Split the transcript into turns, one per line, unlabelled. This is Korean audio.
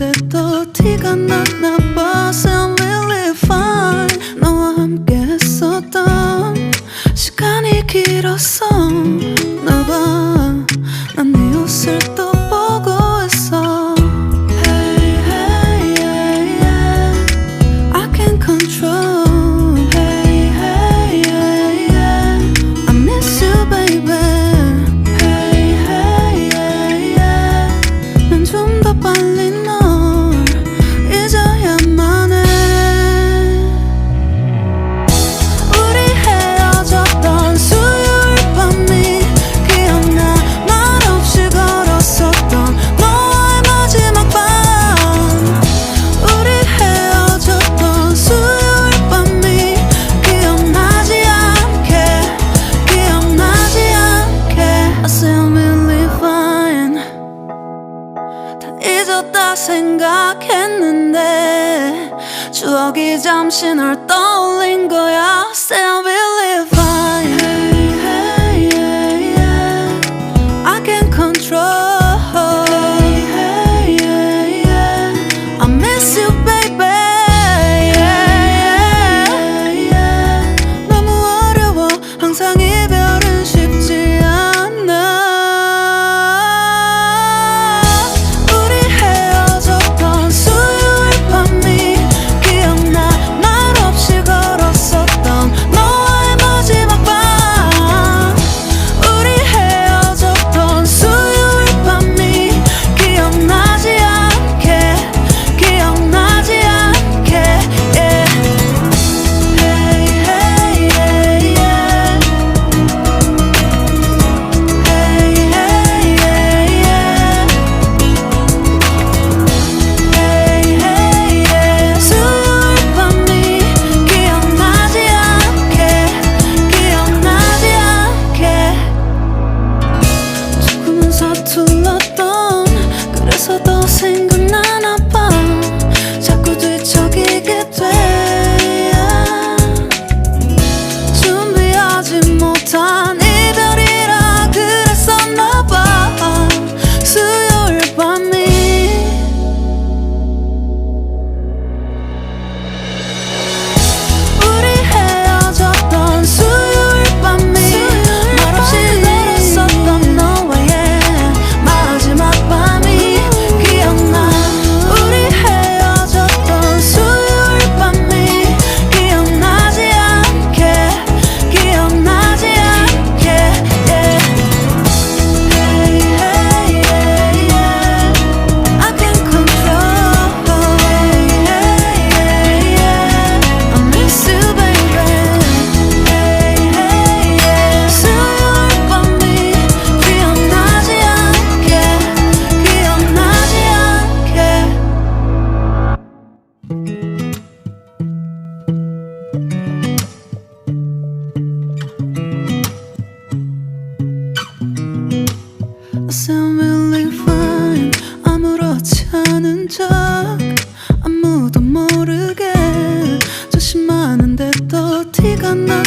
조심하는데도 티가 나나 봐. Sound really fine. 너와 함께 했었던 시간이 길었어 나 봐. 난 네 옷을 또 보고 있어. Hey, hey, yeah, yeah. I can't control. Hey, hey, yeah, yeah. I miss you, baby. Hey, hey, yeah, yeah. 난 좀 더 빨리 널 잊어야만 해. 우리 헤어졌던 수요일 밤이 기억나. 말없이 걸었었던 너와의 마지막 밤. 우리 헤어졌던 수요일 밤이 기억나지 않게, 기억나지 않게. I sound really fine. 다 잊었다 생각했는데 추억이 잠시 널 떠올린 거야. Sound really fine. Hey, hey, yeah, yeah. I can't control. Hey, hey, yeah, yeah. I miss you, baby. Yeah, yeah, yeah. 너무 어려워. 항상 이별은 쉽지 않아. 우리 헤어졌던 수요일 밤이 기억나. 말없이 걸었었던 너와의 마지막 밤. 우리 헤어졌던 수요일 밤이 기억나지 않게, 기억나지 않게. Yeah. Hey, hey, yeah, yeah. Hey, hey, yeah, yeah. Hey, hey, yeah. 수요일 밤이 기억나지 않게, 기억나지 않게. 조금은 서툴렀던 그래서 더 생각나나 봐. 자꾸 뒤척이게 돼. 준비하지 못한 이별이라 그랬었나 봐. 수요일 밤이. 우리 헤어졌던 수요일 밤이 말없이 걸었었던 너와의 마지막 밤이 기억나. 우리 헤어졌던 수요일 밤이 기억나지 않게, 기억나지 않게. Yeah. Hey, hey, yeah, yeah. I can't control. Hey, hey, yeah, yeah. I miss you, baby. Hey, hey, yeah. 수요일 밤이 기억나지 않게, 기억나지 않게. I sound really fine. 아무렇지 않은 척 아무도 모르게 조심하는데도 티가 나